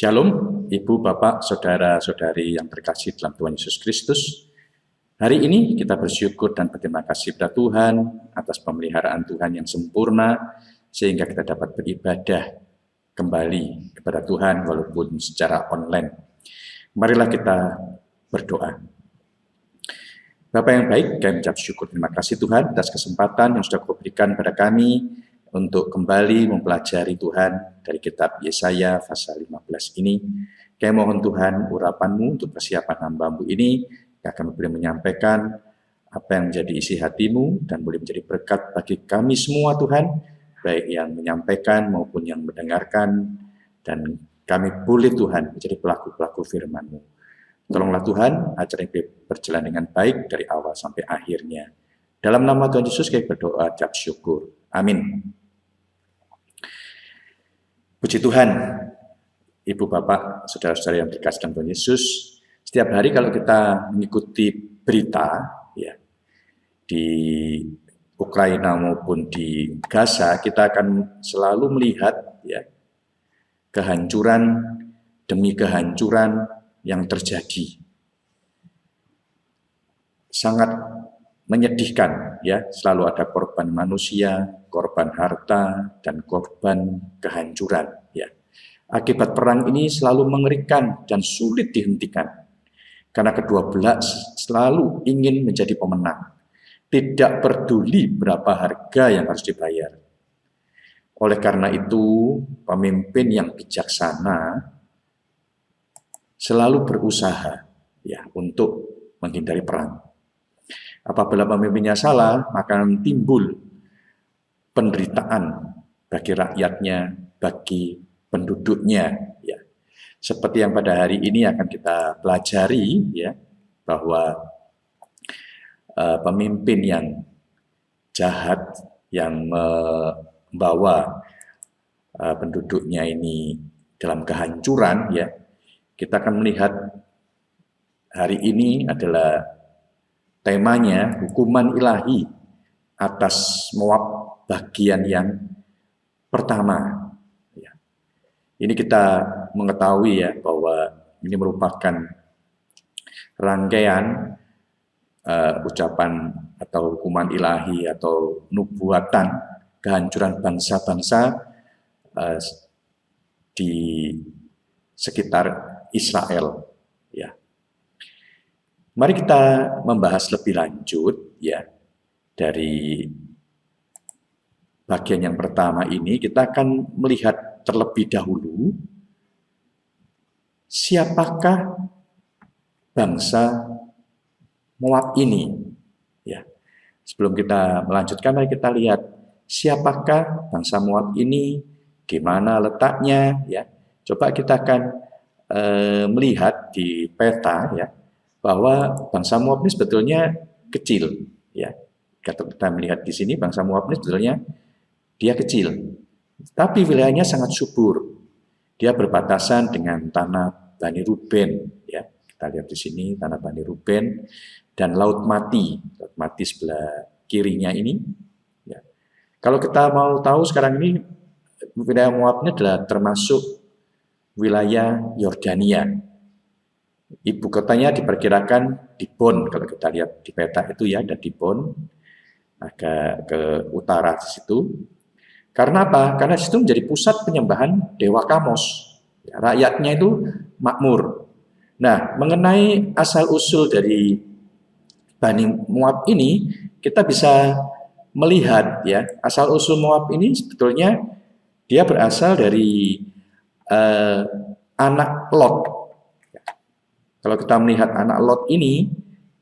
Shalom, Ibu, Bapak, Saudara-saudari yang terkasih dalam Tuhan Yesus Kristus. Hari ini kita bersyukur dan berterima kasih kepada Tuhan atas pemeliharaan Tuhan yang sempurna, sehingga kita dapat beribadah kembali kepada Tuhan walaupun secara online. Marilah kita berdoa. Bapa yang baik, kami mengucap syukur terima kasih Tuhan atas kesempatan yang sudah Kau berikan pada kami untuk kembali mempelajari Tuhan dari kitab Yesaya pasal 15 ini. Kami mohon Tuhan urapan-Mu untuk persiapan hamba-Mu ini, yang akan boleh menyampaikan apa yang menjadi isi hati-Mu dan boleh menjadi berkat bagi kami semua Tuhan, baik yang menyampaikan maupun yang mendengarkan, dan kami boleh Tuhan menjadi pelaku-pelaku firman-Mu. Tolonglah Tuhan, acara ini berjalan dengan baik dari awal sampai akhirnya. Dalam nama Tuhan Yesus kami berdoa, ucap syukur. Amin. Puji Tuhan, Ibu, Bapak, Saudara-saudara yang dikasih dalam Tuhan Yesus. Setiap hari kalau kita mengikuti berita ya, di Ukraina maupun di Gaza, kita akan selalu melihat ya, kehancuran demi kehancuran yang terjadi. Sangat menyedihkan ya, selalu ada korban manusia, korban harta, dan korban kehancuran ya. Akibat perang ini selalu mengerikan dan sulit dihentikan, karena kedua belah selalu ingin menjadi pemenang, tidak peduli berapa harga yang harus dibayar. Oleh karena itu, pemimpin yang bijaksana selalu berusaha ya untuk menghindari perang. Apabila pemimpinnya salah, maka timbul penderitaan bagi rakyatnya, bagi penduduknya. Ya. Seperti yang pada hari ini akan kita pelajari, ya, bahwa pemimpin yang jahat, yang membawa penduduknya ini dalam kehancuran, ya, kita akan melihat hari ini adalah temanya hukuman ilahi atas Moab bagian yang pertama. Ya. Ini kita mengetahui ya bahwa ini merupakan rangkaian ucapan atau hukuman ilahi atau nubuatan kehancuran bangsa-bangsa di sekitar Israel. Ya. Mari kita membahas lebih lanjut ya dari bagian yang pertama ini. Kita akan melihat terlebih dahulu siapakah bangsa Moab ini ya. Sebelum kita melanjutkan, mari kita lihat siapakah bangsa Moab ini, di mana letaknya ya. Coba kita akan melihat di peta ya, bahwa bangsa Moab ini sebetulnya kecil, ya. Kita melihat di sini bangsa Moab ini sebetulnya dia kecil, tapi wilayahnya sangat subur. Dia berbatasan dengan tanah Bani Ruben, ya. Kita lihat di sini tanah Bani Ruben dan Laut Mati sebelah kirinya ini. Ya. Kalau kita mau tahu sekarang ini wilayah Moab ini adalah termasuk wilayah Yordania. Ibu kotanya diperkirakan Dibon, kalau kita lihat di peta itu ya, ada Dibon, agak ke utara di situ. Karena apa? Karena situ menjadi pusat penyembahan dewa Kamos. Ya, rakyatnya itu makmur. Nah, mengenai asal-usul dari Bani Moab ini, kita bisa melihat ya, asal-usul Moab ini sebetulnya dia berasal dari anak Lot. Kalau kita melihat anak Lot ini,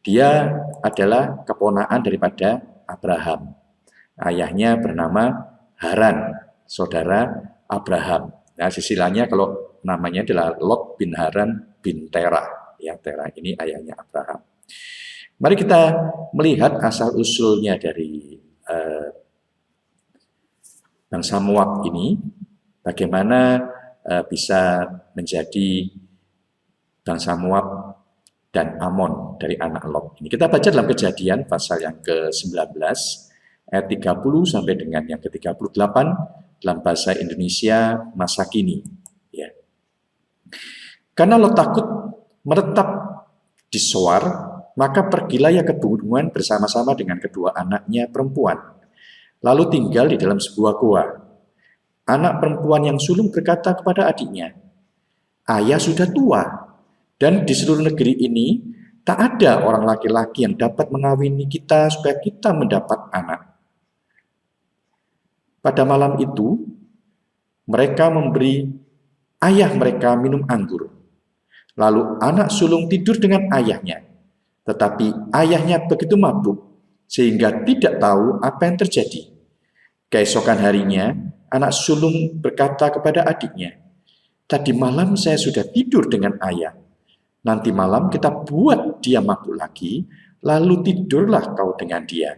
dia adalah keponakan daripada Abraham. Ayahnya bernama Haran, saudara Abraham. Nah, silsilahnya kalau namanya adalah Lot bin Haran bin Terah. Ya, Terah ini ayahnya Abraham. Mari kita melihat asal-usulnya dari bangsa Moab ini, bagaimana bisa menjadi bangsa Moab dan Amon dari anak Lot. Ini kita baca dalam Kejadian pasal yang ke-19 ayat 30 sampai dengan yang ke-38 dalam bahasa Indonesia masa kini. Ya. Karena Lot takut menetap di Soar, maka pergilah ia ke pegunungan bersama-sama dengan kedua anaknya perempuan, lalu tinggal di dalam sebuah goa. Anak perempuan yang sulung berkata kepada adiknya, "Ayah sudah tua, dan di seluruh negeri ini tak ada orang laki-laki yang dapat mengawini kita supaya kita mendapat anak." Pada malam itu, mereka memberi ayah mereka minum anggur. Lalu anak sulung tidur dengan ayahnya, tetapi ayahnya begitu mabuk sehingga tidak tahu apa yang terjadi. Keesokan harinya, anak sulung berkata kepada adiknya, "Tadi malam saya sudah tidur dengan ayah. Nanti malam kita buat dia mabuk lagi, lalu tidurlah kau dengan dia.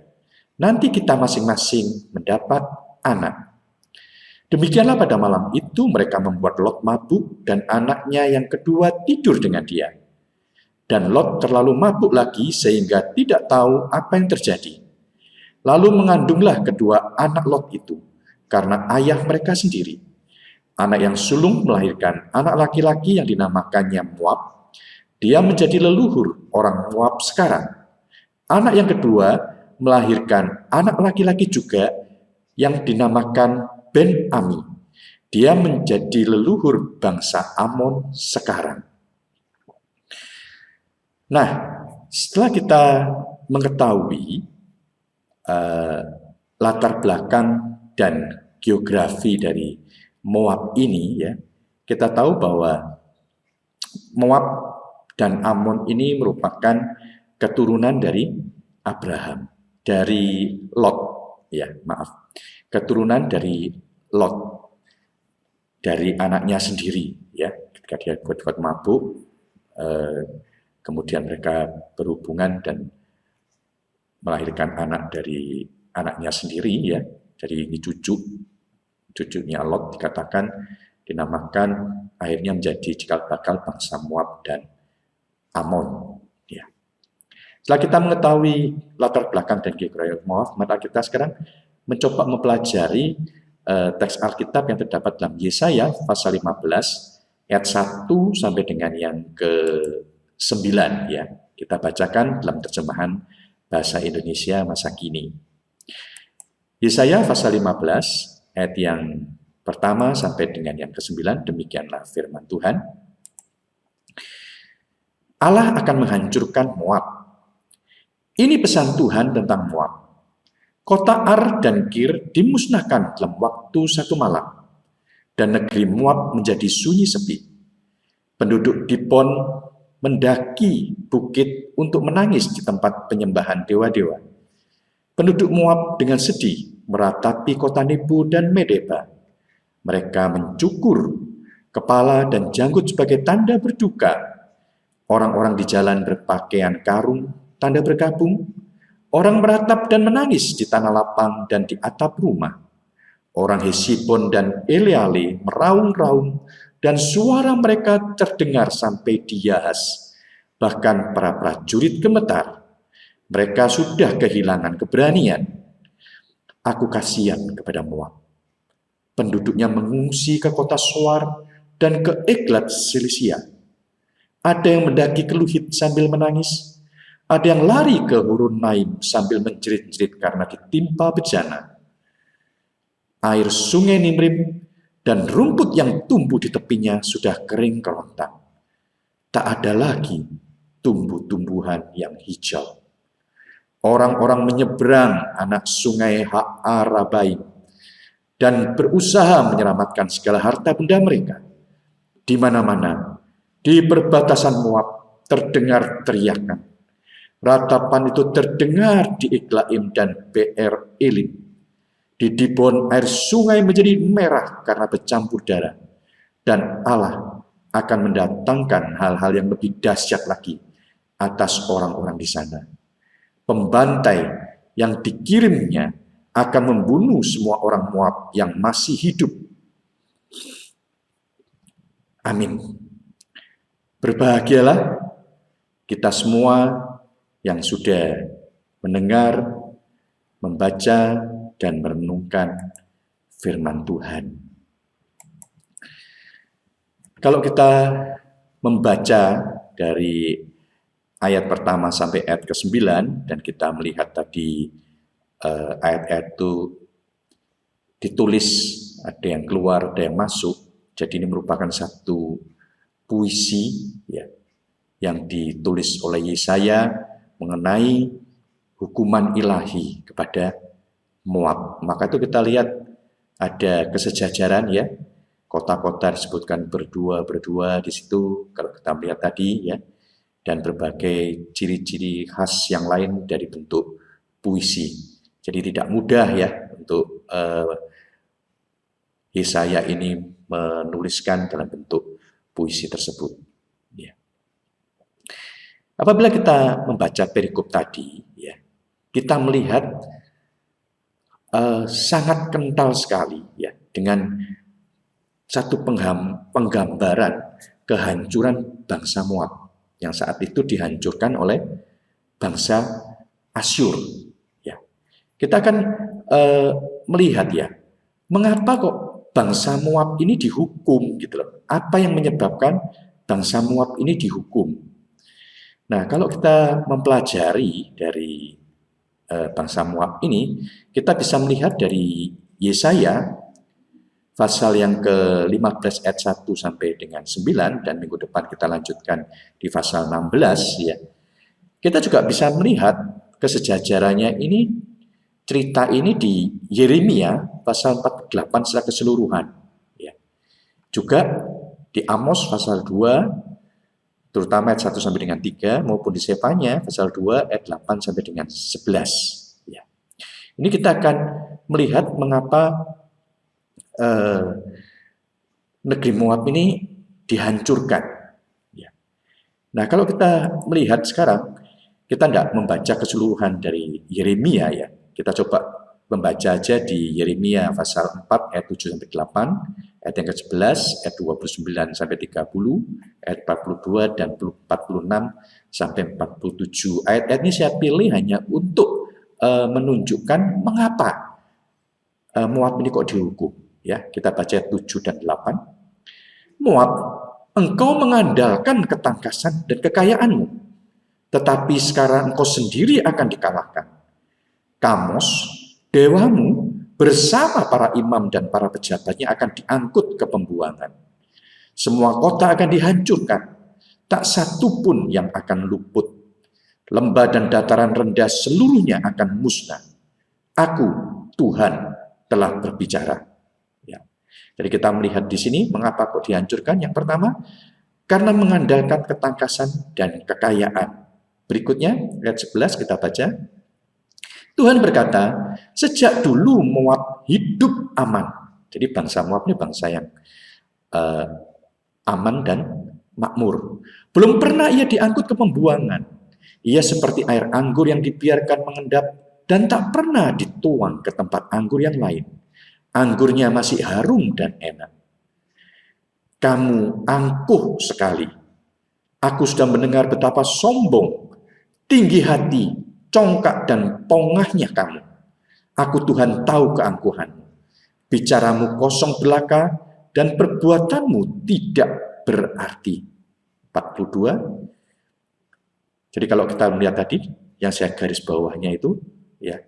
Nanti kita masing-masing mendapat anak." Demikianlah pada malam itu mereka membuat Lot mabuk dan anaknya yang kedua tidur dengan dia. Dan Lot terlalu mabuk lagi sehingga tidak tahu apa yang terjadi. Lalu mengandunglah kedua anak Lot itu karena ayah mereka sendiri. Anak yang sulung melahirkan anak laki-laki yang dinamakannya Moab. Dia menjadi leluhur orang Moab sekarang. Anak yang kedua melahirkan anak laki-laki juga yang dinamakan Ben-Ami. Dia menjadi leluhur bangsa Amon sekarang. Nah, setelah kita mengetahui latar belakang dan geografi dari Moab ini, ya, kita tahu bahwa Moab dan Amon ini merupakan keturunan dari Abraham, dari Lot, ya maaf, keturunan dari Lot, dari anaknya sendiri, ya, ketika dia buat mabuk, kemudian mereka berhubungan dan melahirkan anak dari anaknya sendiri, ya, jadi ini cucunya Lot dikatakan dinamakan akhirnya menjadi cikal bakal bangsa Moab dan Amon. Ya. Setelah kita mengetahui latar belakang dan geografi Moab, maka kita sekarang mencoba mempelajari teks Alkitab yang terdapat dalam Yesaya pasal 15 ayat 1 sampai dengan yang ke-9, ya. Kita bacakan dalam terjemahan bahasa Indonesia masa kini. Yesaya pasal 15 ayat yang pertama sampai dengan yang ke-9, demikianlah firman Tuhan. Allah akan menghancurkan Moab. Ini pesan Tuhan tentang Moab. Kota Ar dan Kir dimusnahkan dalam waktu satu malam, dan negeri Moab menjadi sunyi sepi. Penduduk Dibon mendaki bukit untuk menangis di tempat penyembahan dewa-dewa. Penduduk Moab dengan sedih meratapi kota Nebo dan Medeba. Mereka mencukur kepala dan janggut sebagai tanda berduka. Orang-orang di jalan berpakaian karung, tanda berkabung. Orang meratap dan menangis di tanah lapang dan di atap rumah. Orang Hesibon dan Eleale meraung-raung, dan suara mereka terdengar sampai di Yahas. Bahkan para prajurit gemetar. Mereka sudah kehilangan keberanian. Aku kasihan kepada Moab. Penduduknya mengungsi ke kota Soar dan ke Eglat Silisia. Ada yang mendaki ke Luhit sambil menangis. Ada yang lari ke Horonaim sambil menjerit-jerit karena ditimpa bencana. Air sungai Nimrim dan rumput yang tumbuh di tepinya sudah kering kerontang. Tak ada lagi tumbuh-tumbuhan yang hijau. Orang-orang menyeberang anak sungai Ha'arabaim dan berusaha menyelamatkan segala harta benda mereka. Di mana-mana, di perbatasan Moab terdengar teriakan. Ratapan itu terdengar di Iglaim dan Be'er Elim. Di Dibon air sungai menjadi merah karena bercampur darah. Dan Allah akan mendatangkan hal-hal yang lebih dahsyat lagi atas orang-orang di sana. Pembantai yang dikirimnya akan membunuh semua orang Moab yang masih hidup. Amin. Berbahagialah kita semua yang sudah mendengar, membaca, dan merenungkan firman Tuhan. Kalau kita membaca dari ayat pertama sampai ayat ke-9, dan kita melihat tadi ayat-ayat itu ditulis, ada yang keluar, ada yang masuk. Jadi ini merupakan satu puisi ya, yang ditulis oleh Yesaya mengenai hukuman ilahi kepada Moab. Maka itu kita lihat ada kesejajaran ya, kota-kota disebutkan berdua di situ kalau kita melihat tadi ya, dan berbagai ciri-ciri khas yang lain dari bentuk puisi. Jadi tidak mudah ya untuk Yesaya ini menuliskan dalam bentuk puisi tersebut. Ya. Apabila kita membaca perikop tadi, ya, kita melihat sangat kental sekali ya dengan satu penggambaran kehancuran bangsa Moab yang saat itu dihancurkan oleh bangsa Asyur. Ya. Kita akan melihat ya, mengapa kok bangsa Moab ini dihukum gitu loh. Apa yang menyebabkan bangsa Moab ini dihukum? Nah, kalau kita mempelajari dari bangsa Moab ini, kita bisa melihat dari Yesaya pasal yang ke-15 ayat 1 sampai dengan 9, dan minggu depan kita lanjutkan di pasal 16 ya. Kita juga bisa melihat kesejajarannya ini, cerita ini di Yeremia pasal 48 secara keseluruhan ya. Juga di Amos pasal 2 terutama ayat 1 sampai dengan 3, maupun di Sefanya pasal 2 ayat 8 sampai dengan 11 ya. Ini kita akan melihat mengapa negeri Moab ini dihancurkan ya. Nah, kalau kita melihat sekarang, kita tidak membaca keseluruhan dari Yeremia ya. Kita coba membaca aja di Yeremia pasal 4 ayat 7 sampai 8, ayat yang ke-11, ayat 29 sampai 30, ayat 42 dan 46 sampai 47. Ayat-ayat ini saya pilih hanya untuk menunjukkan mengapa Moab ini kok dihukum. Ya, kita baca ayat 7 dan 8. Moab, engkau mengandalkan ketangkasan dan kekayaanmu, tetapi sekarang engkau sendiri akan dikalahkan. Kamos, dewamu, bersama para imam dan para pejabatnya akan diangkut ke pembuangan. Semua kota akan dihancurkan, tak satu pun yang akan luput. Lembah dan dataran rendah seluruhnya akan musnah. Aku, Tuhan, telah berbicara. Ya. Jadi kita melihat di sini mengapa kok dihancurkan. Yang pertama, karena mengandalkan ketangkasan dan kekayaan. Berikutnya, ayat 11 kita baca. Tuhan berkata, sejak dulu Moab hidup aman. Jadi bangsa Moab ini bangsa yang aman dan makmur. Belum pernah ia diangkut ke pembuangan. Ia seperti air anggur yang dibiarkan mengendap dan tak pernah dituang ke tempat anggur yang lain. Anggurnya masih harum dan enak. Kamu angkuh sekali. Aku sudah mendengar betapa sombong, tinggi hati, congkak dan pongahnya kamu. Aku Tuhan tahu keangkuhanmu. Bicaramu kosong belaka dan perbuatanmu tidak berarti. 42. Jadi kalau kita melihat tadi, yang saya garis bawahnya itu, ya,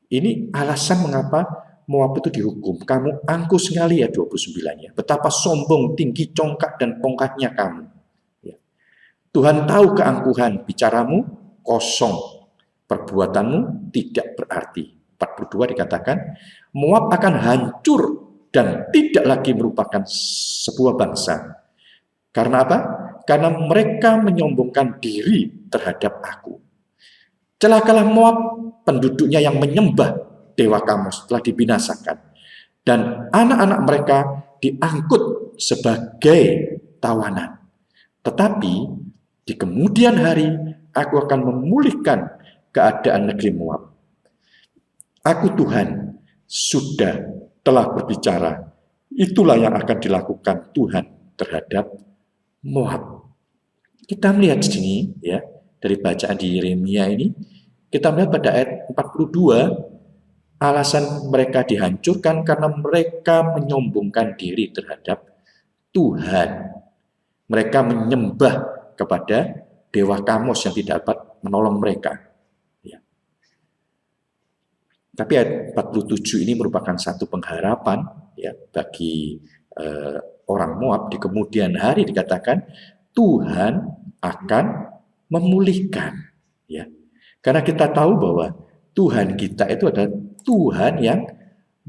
ini alasan mengapa Moab itu dihukum. Kamu angkuh sekali ya 29-nya. Betapa sombong, tinggi, congkak dan pongkatnya kamu. Ya. Tuhan tahu keangkuhan, bicaramu kosong, perbuatanmu tidak berarti. 42 dikatakan, Moab akan hancur dan tidak lagi merupakan sebuah bangsa. Karena apa? Karena mereka menyombongkan diri terhadap aku. Celakalah Moab, penduduknya yang menyembah dewa Kamos telah dibinasakan. Dan anak-anak mereka diangkut sebagai tawanan. Tetapi di kemudian hari aku akan memulihkan keadaan negeri Moab. Aku Tuhan telah berbicara. Itulah yang akan dilakukan Tuhan terhadap Moab. Kita melihat di sini ya, dari bacaan di Yeremia ini, kita melihat pada ayat 42, alasan mereka dihancurkan karena mereka menyombongkan diri terhadap Tuhan. Mereka menyembah kepada dewa Kamos yang tidak dapat menolong mereka. Ya. Tapi ayat 47 ini merupakan satu pengharapan ya bagi orang Moab. Di kemudian hari dikatakan Tuhan akan memulihkan. Ya. Karena kita tahu bahwa Tuhan kita itu adalah Tuhan yang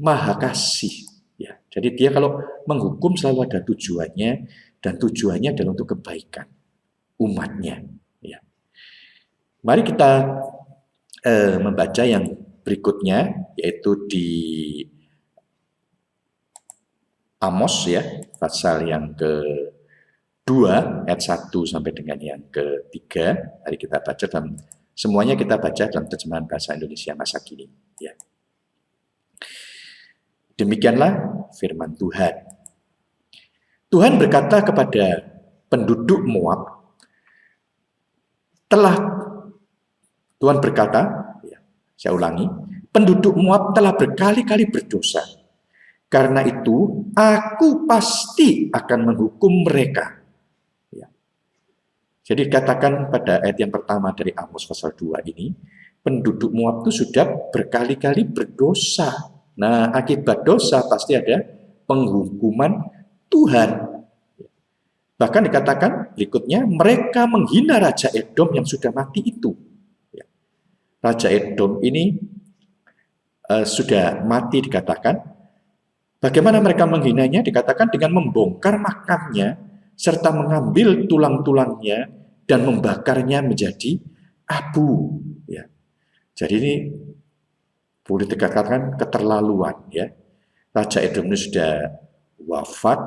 Maha Kasih. Ya. Jadi dia kalau menghukum selalu ada tujuannya, dan tujuannya adalah untuk kebaikan umatnya. Ya. Mari kita membaca yang berikutnya, yaitu di Amos ya, pasal yang ke-2 ayat 1 sampai dengan yang ke-3. Mari kita baca dalam semuanya, kita baca dalam terjemahan bahasa Indonesia masa kini. Ya. Demikianlah firman Tuhan. Tuhan berkata kepada penduduk Moab, Tuhan berkata, ya, saya ulangi, penduduk Moab telah berkali-kali berdosa. Karena itu, aku pasti akan menghukum mereka. Ya. Jadi dikatakan pada ayat yang pertama dari Amos pasal 2 ini, penduduk Moab itu sudah berkali-kali berdosa. Nah, akibat dosa pasti ada penghukuman Tuhan. Bahkan dikatakan berikutnya, mereka menghina Raja Edom yang sudah mati itu. Raja Edom ini sudah mati dikatakan. Bagaimana mereka menghinanya? Dikatakan dengan membongkar makamnya, serta mengambil tulang-tulangnya, dan membakarnya menjadi abu. Ya. Jadi ini boleh dikatakan keterlaluan. Ya. Raja Edom ini sudah wafat.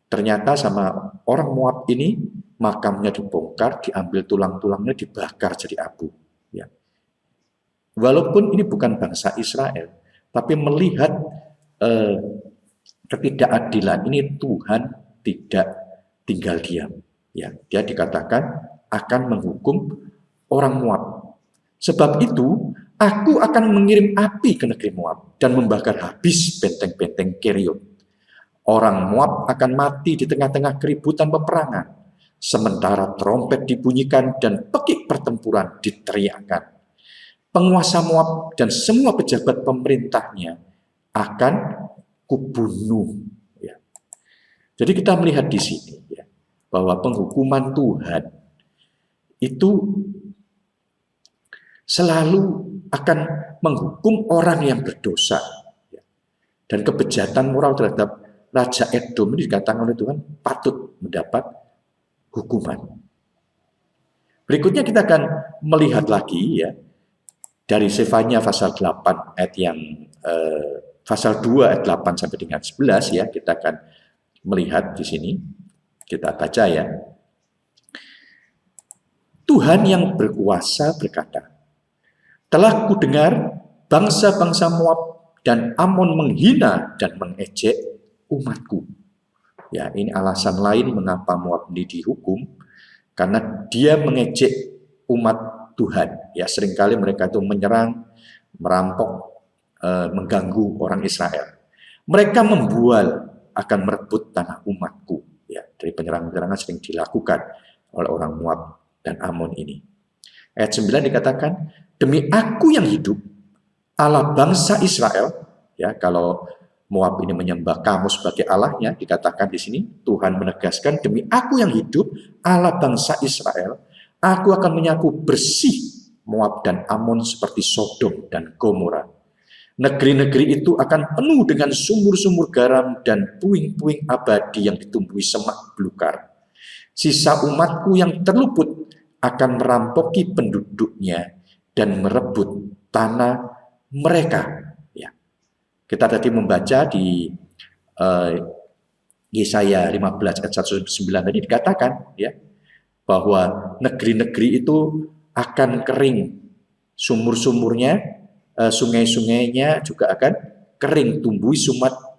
Ternyata sama orang Moab ini makamnya dibongkar, diambil tulang-tulangnya, dibakar jadi abu. Ya. Walaupun ini bukan bangsa Israel, tapi melihat ketidakadilan ini Tuhan tidak tinggal diam. Ya, dia dikatakan akan menghukum orang Moab. Sebab itu, aku akan mengirim api ke negeri Moab dan membakar habis benteng-benteng Keriot. Orang Moab akan mati di tengah-tengah keributan peperangan, sementara trompet dibunyikan dan pekik pertempuran diteriakkan. Penguasa Moab dan semua pejabat pemerintahnya akan kubunuh. Ya. Jadi kita melihat di sini ya, bahwa penghukuman Tuhan itu selalu akan menghukum orang yang berdosa. Ya. Dan kebejatan moral terhadap Raja Edom ini dikatakan oleh Tuhan patut mendapat hukuman. Berikutnya kita akan melihat lagi ya dari Sefanya pasal 8 ayat yang pasal 2 ayat 8 sampai dengan 11 ya, kita akan melihat di sini. Kita baca ya. Tuhan yang berkuasa berkata, telah kudengar bangsa-bangsa Moab dan Amon menghina dan mengejek umatku. Ya, ini alasan lain mengapa Moab ini dihukum, karena dia mengejek umat Tuhan. Ya, seringkali mereka itu menyerang, merampok, mengganggu orang Israel. Mereka membual akan merebut tanah umatku. Ya, dari penyerangan-penyerangan sering dilakukan oleh orang Moab dan Amon ini. Ayat 9 dikatakan, demi aku yang hidup, Allah bangsa Israel. Ya, kalau Moab ini menyembah kamu sebagai Allahnya, dikatakan di sini Tuhan menegaskan, demi aku yang hidup, Allah bangsa Israel, aku akan menyapu bersih Moab dan Amon seperti Sodom dan Gomora. Negeri-negeri itu akan penuh dengan sumur-sumur garam dan puing-puing abadi yang ditumbuhi semak belukar. Sisa umatku yang terluput akan merampoki penduduknya dan merebut tanah mereka. Kita tadi membaca di Yesaya 15 ayat 1-9 tadi dikatakan ya bahwa negeri-negeri itu akan kering, sumur-sumurnya, sungai-sungainya juga akan kering, tumbuhi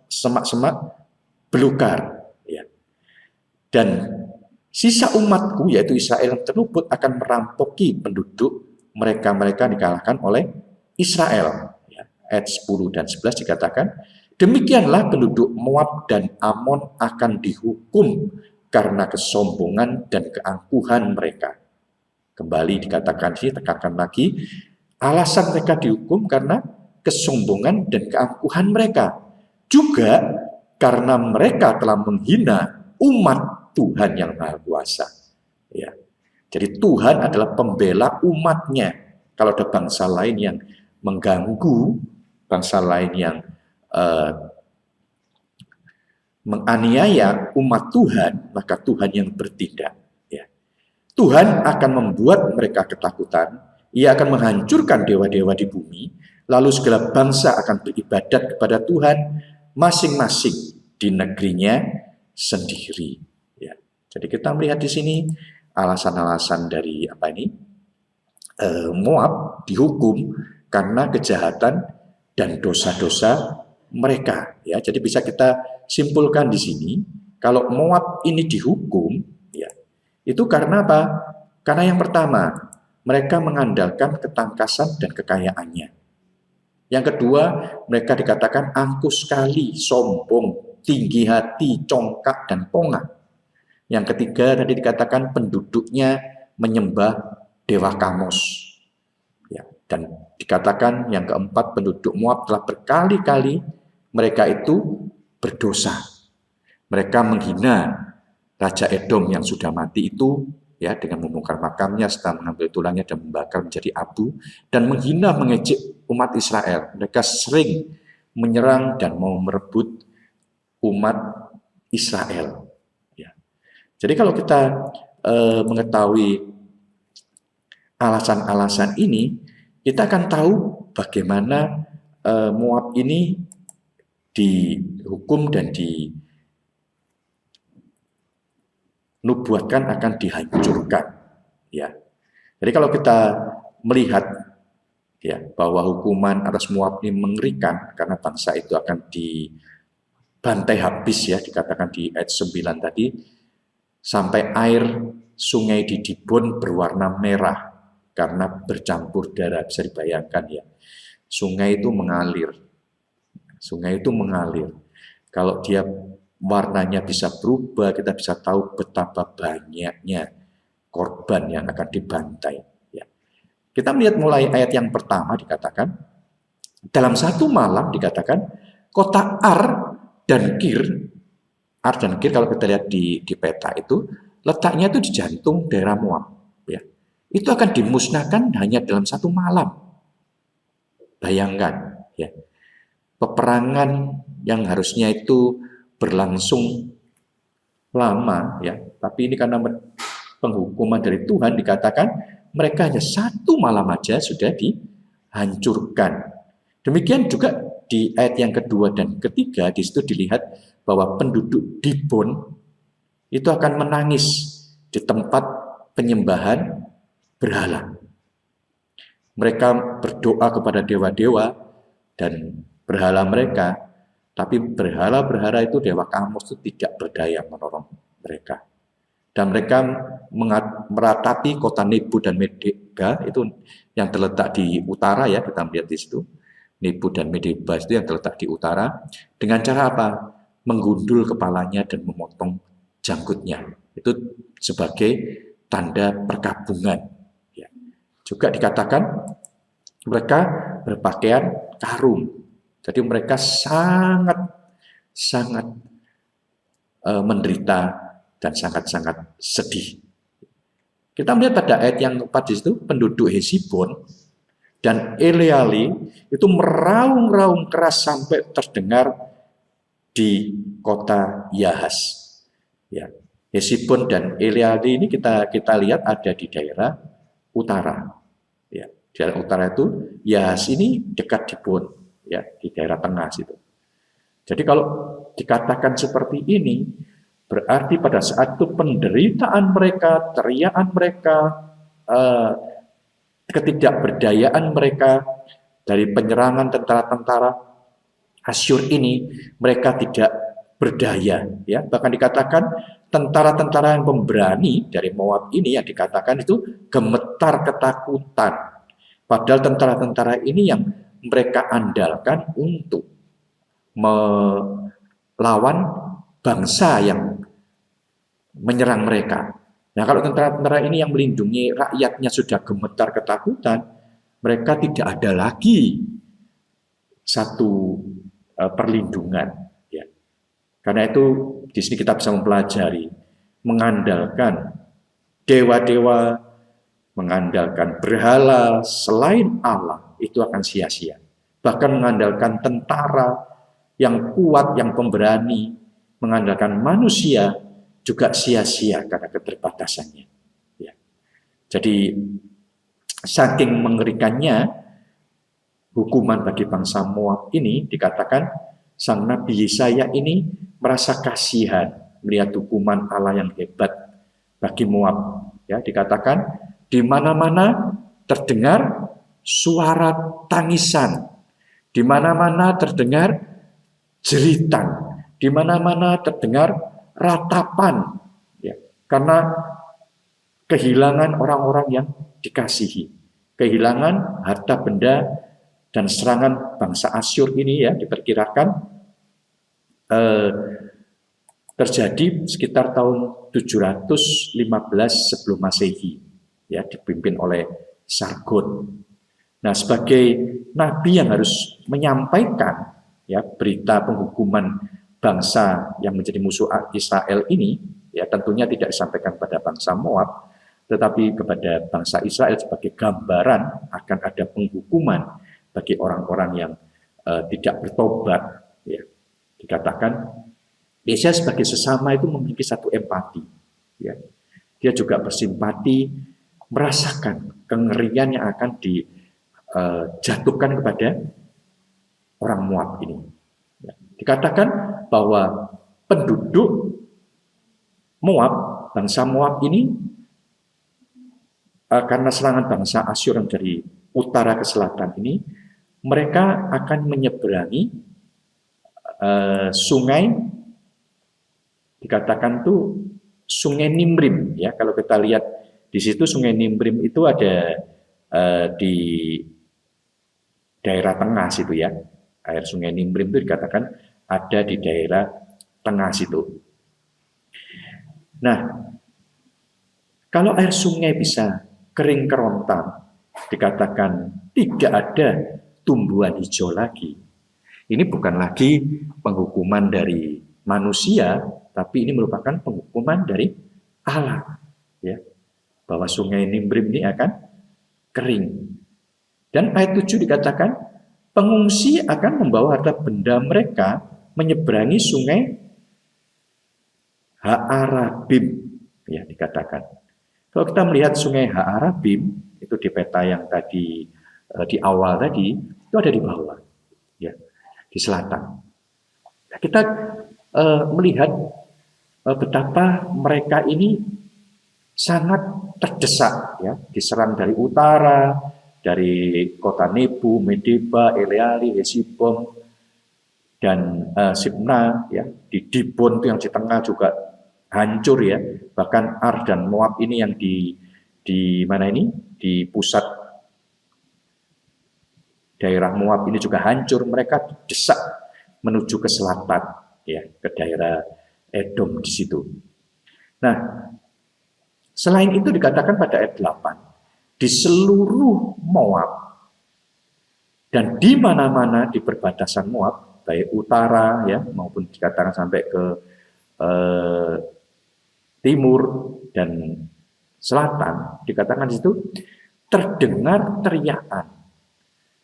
semak-semak belukar. Ya. Dan sisa umatku yaitu Israel yang terluput akan merampoki penduduk mereka dikalahkan oleh Israel. Ayat 10 dan 11 dikatakan, Demikianlah penduduk Moab dan Amon akan dihukum karena kesombongan dan keangkuhan mereka. Kembali dikatakan sih, tekankan lagi, alasan mereka dihukum karena kesombongan dan keangkuhan mereka. Juga karena mereka telah menghina umat Tuhan yang Maha Kuasa. Ya. Jadi Tuhan adalah pembela umatnya. Kalau ada bangsa lain yang mengganggu, bangsa lain yang menganiaya umat Tuhan, maka Tuhan yang bertindak. Ya. Tuhan akan membuat mereka ketakutan, Ia akan menghancurkan dewa-dewa di bumi, lalu segala bangsa akan beribadat kepada Tuhan masing-masing di negerinya sendiri. Ya. Jadi kita melihat di sini alasan-alasan dari Moab dihukum karena kejahatan dan dosa-dosa mereka. Ya, jadi bisa kita simpulkan di sini, kalau Moab ini dihukum, ya, itu karena apa? Karena yang pertama, mereka mengandalkan ketangkasan dan kekayaannya. Yang kedua, mereka dikatakan angkuh sekali, sombong, tinggi hati, congkak, dan pongah. Yang ketiga, tadi dikatakan penduduknya menyembah dewa Kamos. Ya, dan dikatakan yang keempat, penduduk Moab telah berkali-kali mereka itu berdosa. Mereka menghina Raja Edom yang sudah mati itu, ya, dengan membongkar makamnya serta mengambil tulangnya dan membakar menjadi abu, dan menghina mengejek umat Israel. Mereka sering menyerang dan mau merebut umat Israel. Ya. Jadi kalau kita mengetahui alasan-alasan ini, kita akan tahu bagaimana Moab ini dihukum dan dinubuatkan akan dihancurkan. Ya. Jadi kalau kita melihat, ya, bahwa hukuman atas Moab ini mengerikan karena bangsa itu akan dibantai habis, ya, dikatakan di ayat 9 tadi, sampai air sungai di Dibon berwarna merah karena bercampur darah. Bisa dibayangkan, ya, sungai itu mengalir. Sungai itu mengalir. Kalau dia warnanya bisa berubah, kita bisa tahu betapa banyaknya korban yang akan dibantai. Ya. Kita melihat mulai ayat yang pertama dikatakan, dalam satu malam dikatakan, kota Ar dan Kir kalau kita lihat di peta itu, letaknya itu di jantung daerah Moab. Ya. Itu akan dimusnahkan hanya dalam satu malam. Bayangkan, ya. Peperangan yang harusnya itu berlangsung lama, ya, tapi ini karena penghukuman dari Tuhan dikatakan mereka hanya satu malam aja sudah dihancurkan. Demikian juga di ayat yang kedua dan ketiga, di situ dilihat bahwa penduduk Dibon itu akan menangis di tempat penyembahan berhala. Mereka berdoa kepada dewa-dewa dan berhala mereka, tapi berhala-berhala itu dewa Kamos itu tidak berdaya menolong mereka. Dan mereka meratapi kota Nebo dan Medeba itu yang terletak di utara, ya, kita melihat di situ. Nebo dan Medeba itu yang terletak di utara, dengan cara apa? Menggundul kepalanya dan memotong janggutnya. Itu sebagai tanda perkabungan. Ya. Juga dikatakan mereka berpakaian karung. Jadi mereka sangat menderita dan sangat-sangat sedih. Kita melihat pada ayat yang keempat di situ, penduduk Hesibon dan Eleale itu meraung-raung keras sampai terdengar di kota Yahas. Ya, Hesibon dan Eleale ini kita lihat ada di daerah utara. Ya, daerah utara itu Yahas ini dekat Dibon. Ya, di daerah tengah situ. Jadi kalau dikatakan seperti ini, berarti pada saat itu penderitaan mereka, teriakan mereka, ketidakberdayaan mereka dari penyerangan tentara-tentara Asyur ini, mereka tidak berdaya. Ya, bahkan dikatakan tentara-tentara yang pemberani dari Moab ini yang dikatakan itu gemetar ketakutan. Padahal tentara-tentara ini yang mereka andalkan untuk melawan bangsa yang menyerang mereka. Nah, kalau tentara-tentara ini yang melindungi rakyatnya sudah gemetar ketakutan, mereka tidak ada lagi satu perlindungan. Ya. Karena itu di sini kita bisa mempelajari mengandalkan dewa-dewa, mengandalkan berhala selain Allah itu akan sia-sia. Bahkan mengandalkan tentara yang kuat, yang pemberani, mengandalkan manusia juga sia-sia karena keterbatasannya. Ya. Jadi saking mengerikannya hukuman bagi bangsa Moab ini, dikatakan sang Nabi Yesaya ini merasa kasihan melihat hukuman Allah yang hebat bagi Moab. Ya, dikatakan di mana-mana terdengar suara tangisan, di mana-mana terdengar jeritan, di mana-mana terdengar ratapan, ya, karena kehilangan orang-orang yang dikasihi, kehilangan harta benda, dan serangan bangsa Asyur ini ya diperkirakan terjadi sekitar tahun 715 sebelum Masehi, ya, dipimpin oleh Sargon. Nah, sebagai nabi yang harus menyampaikan ya berita penghukuman bangsa yang menjadi musuh Israel ini, ya tentunya tidak disampaikan pada bangsa Moab, tetapi kepada bangsa Israel sebagai gambaran akan ada penghukuman bagi orang-orang yang tidak bertobat. Ya. Dikatakan Yesaya sebagai sesama itu memiliki satu empati. Ya. Dia juga bersimpati, merasakan kengerian yang akan dijatuhkan kepada orang Moab ini. Ya. Dikatakan bahwa penduduk Moab, bangsa Moab ini karena serangan bangsa Asyur yang dari utara ke selatan ini, mereka akan menyeberangi sungai, dikatakan tuh sungai Nimrim, ya. Kalau kita lihat di situ sungai Nimrim itu ada di daerah tengah situ ya. Air sungai Nimrim itu dikatakan ada di daerah tengah situ. Nah, kalau air sungai bisa kering kerontang, dikatakan tidak ada tumbuhan hijau lagi. Ini bukan lagi penghukuman dari manusia, tapi ini merupakan penghukuman dari Allah. Ya, bahwa sungai Nimrim ini akan kering. Dan ayat 7 dikatakan, pengungsi akan membawa harta benda mereka menyeberangi sungai Ha'arabim. Ya, dikatakan. Kalau kita melihat sungai Ha'arabim, itu di peta yang tadi, di awal tadi, itu ada di bawah. Ya, di selatan. Nah, kita melihat betapa mereka ini sangat terdesak, ya, diserang dari utara, dari kota Nebu, Medeba, Eleali, Hesibon, dan Sibna, ya, di Dibon itu yang di tengah juga hancur ya. Bahkan Ar dan Moab ini yang di mana ini, di pusat daerah Moab ini juga hancur. Mereka didesak menuju ke selatan, ya, ke daerah Edom di situ. Nah, selain itu dikatakan pada ayat 8, di seluruh Moab dan di mana-mana di perbatasan Moab, baik utara ya maupun dikatakan sampai ke timur dan selatan, dikatakan di situ terdengar teriakan.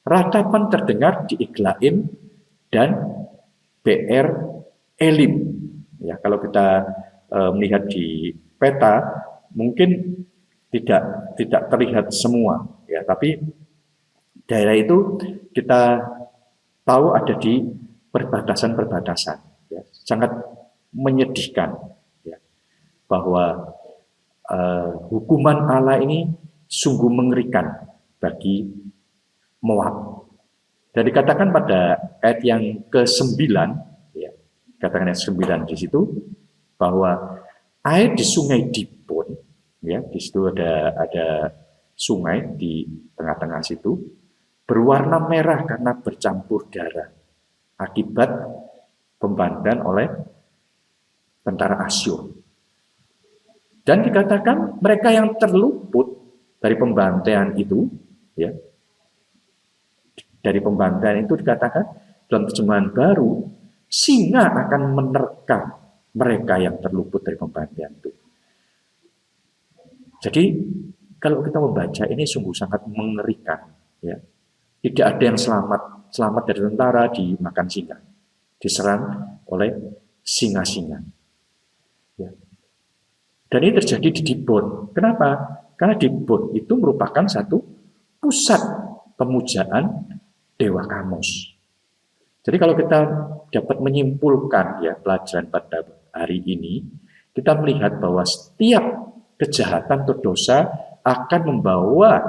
Ratapan terdengar di Iglaim dan BR Elim. Ya, kalau kita melihat di peta mungkin tidak terlihat semua, ya, tapi daerah itu kita tahu ada di perbatasan-perbatasan, ya, sangat menyedihkan, ya, bahwa hukuman Allah ini sungguh mengerikan bagi Moab. Dan dikatakan pada ayat yang ke-9, ya, katakan ayat 9 di situ, bahwa air di sungai Dibon, ya, di situ ada sungai di tengah-tengah situ, berwarna merah karena bercampur darah akibat pembantaian oleh tentara Asyur. Dan dikatakan mereka yang terluput dari pembantaian itu, ya, dari pembantaian itu dikatakan dalam terjemahan baru, singa akan menerkam mereka yang terluput dari pembantaian itu. Jadi kalau kita membaca ini sungguh sangat mengerikan, ya. Tidak ada yang selamat dari tentara dimakan singa, diserang oleh singa-singa. Ya. Dan ini terjadi di Dibon. Kenapa? Karena Dibon itu merupakan satu pusat pemujaan Dewa Kamos. Jadi kalau kita dapat menyimpulkan ya pelajaran pada hari ini, kita melihat bahwa setiap kejahatan atau dosa akan membawa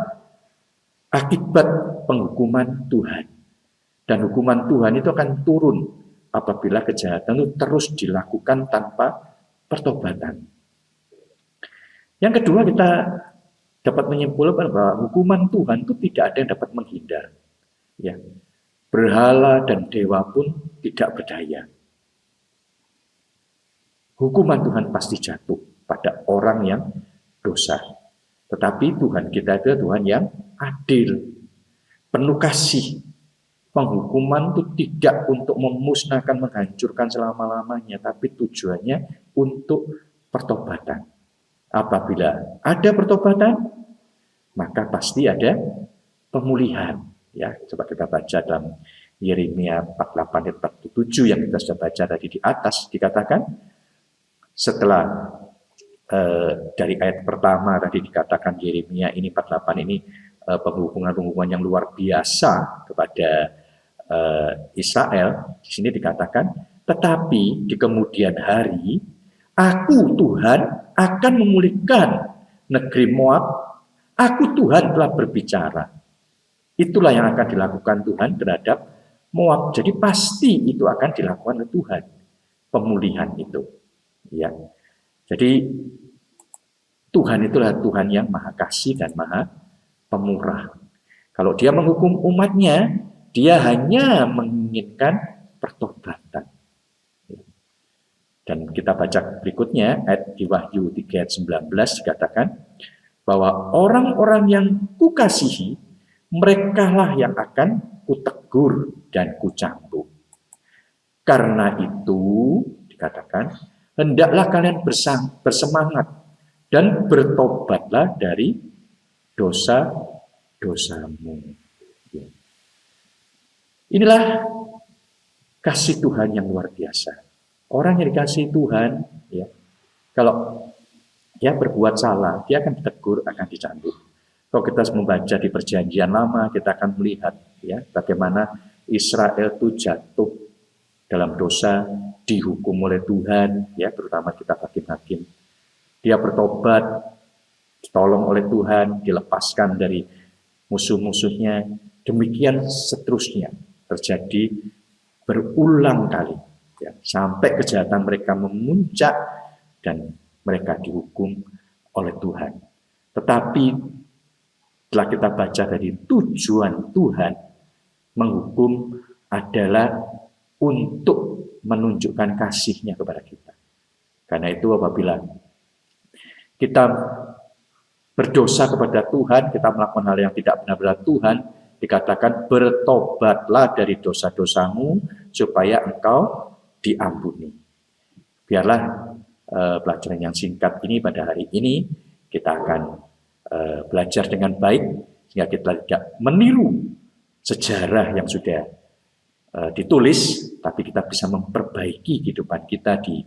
akibat penghukuman Tuhan. Dan hukuman Tuhan itu akan turun apabila kejahatan itu terus dilakukan tanpa pertobatan. Yang kedua, kita dapat menyimpulkan bahwa hukuman Tuhan itu tidak ada yang dapat menghindar. Ya. Berhala dan dewa pun tidak berdaya. Hukuman Tuhan pasti jatuh pada orang yang dosa. Tetapi Tuhan kita itu Tuhan yang adil, penuh kasih. Penghukuman itu tidak untuk memusnahkan, menghancurkan selama-lamanya, tapi tujuannya untuk pertobatan. Apabila ada pertobatan, maka pasti ada pemulihan. Ya, coba kita baca dalam Yeremia 48 ayat 47 yang kita sudah baca tadi di atas, dikatakan setelah dari ayat pertama tadi dikatakan Yeremia ini 48 ini penghukuman yang luar biasa kepada Israel. Di sini dikatakan, tetapi di kemudian hari aku Tuhan akan memulihkan negeri Moab. Aku Tuhan telah berbicara. Itulah yang akan dilakukan Tuhan terhadap Moab. Jadi pasti itu akan dilakukan oleh Tuhan, pemulihan itu. Ya. Jadi Tuhan itulah Tuhan yang maha kasih dan maha pemurah. Kalau dia menghukum umatnya, dia hanya menginginkan pertobatan. Dan kita baca berikutnya, ayat di Wahyu 3 ayat 19 dikatakan bahwa orang-orang yang kukasihi, merekalah yang akan kutegur dan kucambuk. Karena itu dikatakan, hendaklah kalian bersemangat dan bertobatlah dari dosa-dosamu. Inilah kasih Tuhan yang luar biasa. Orang yang dikasihi Tuhan, ya, kalau dia berbuat salah, dia akan ditegur, akan dicambuk. Kalau kita membaca di Perjanjian Lama, kita akan melihat ya bagaimana Israel itu jatuh dalam dosa, dihukum oleh Tuhan, ya terutama kita hakim-hakim. Dia bertobat, ditolong oleh Tuhan, dilepaskan dari musuh-musuhnya. Demikian seterusnya terjadi berulang kali, ya, sampai kejahatan mereka memuncak dan mereka dihukum oleh Tuhan. Tetapi setelah kita baca dari tujuan Tuhan menghukum adalah untuk menunjukkan kasih-Nya kepada kita. Karena itu apabila kita berdosa kepada Tuhan, kita melakukan hal yang tidak benar kepada Tuhan, dikatakan bertobatlah dari dosa-dosamu supaya engkau diampuni. Biarlah pelajaran yang singkat ini pada hari ini kita akan belajar dengan baik sehingga kita tidak meniru sejarah yang sudah ditulis, tapi kita bisa memperbaiki kehidupan kita di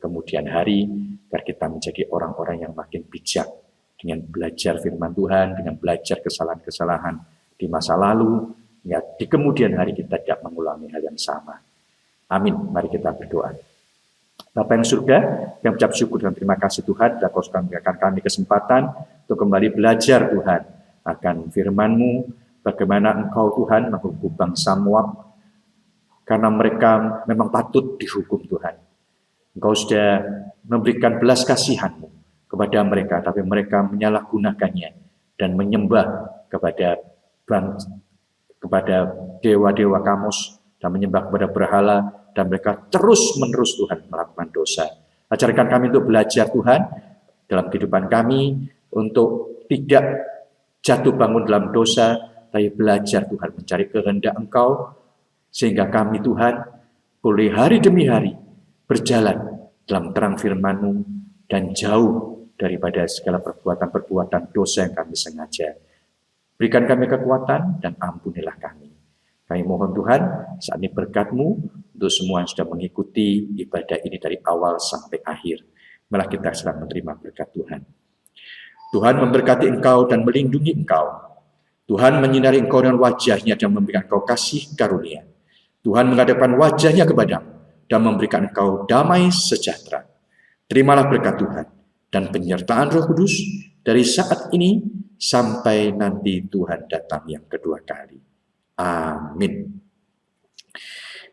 kemudian hari agar kita menjadi orang-orang yang makin bijak dengan belajar firman Tuhan, dengan belajar kesalahan-kesalahan di masa lalu, ya di kemudian hari kita tidak mengulangi hal yang sama. Amin. Mari kita berdoa. Bapa yang surga, yang ucap syukur dan terima kasih Tuhan, telah Kau memberikan kami kesempatan untuk kembali belajar Tuhan akan firman-Mu, bagaimana Engkau Tuhan menghukum bangsa Moab, karena mereka memang patut dihukum Tuhan. Engkau sudah memberikan belas kasihan-Mu kepada mereka, tapi mereka menyalahgunakannya dan menyembah kepada dewa-dewa Kamos dan menyembah kepada berhala dan mereka terus-menerus Tuhan melakukan dosa. Ajarkan kami untuk belajar Tuhan dalam kehidupan kami, untuk tidak jatuh bangun dalam dosa, tapi belajar Tuhan mencari kehendak Engkau, sehingga kami Tuhan boleh hari demi hari berjalan dalam terang firman-Mu dan jauh daripada segala perbuatan-perbuatan dosa yang kami sengaja. Berikan kami kekuatan dan ampunilah kami. Kami mohon Tuhan, saat ini berkat-Mu untuk semua yang sudah mengikuti ibadah ini dari awal sampai akhir. Malah kita sedang menerima berkat Tuhan. Tuhan memberkati engkau dan melindungi engkau. Tuhan menyinari engkau dengan wajah-Nya dan memberikan engkau kasih karunia. Tuhan menghadapkan wajah-Nya kepadamu dan memberikan engkau damai sejahtera. Terimalah berkat Tuhan dan penyertaan Roh Kudus dari saat ini sampai nanti Tuhan datang yang kedua kali. Amin.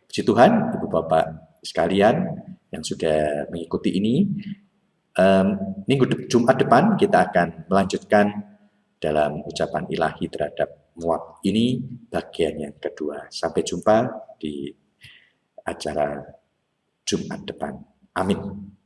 Puji Tuhan, Ibu Bapak sekalian yang sudah mengikuti ini. Jumat depan kita akan melanjutkan dalam ucapan ilahi terhadap Moab ini bagian yang kedua. Sampai jumpa di acara Jumat depan. Amin.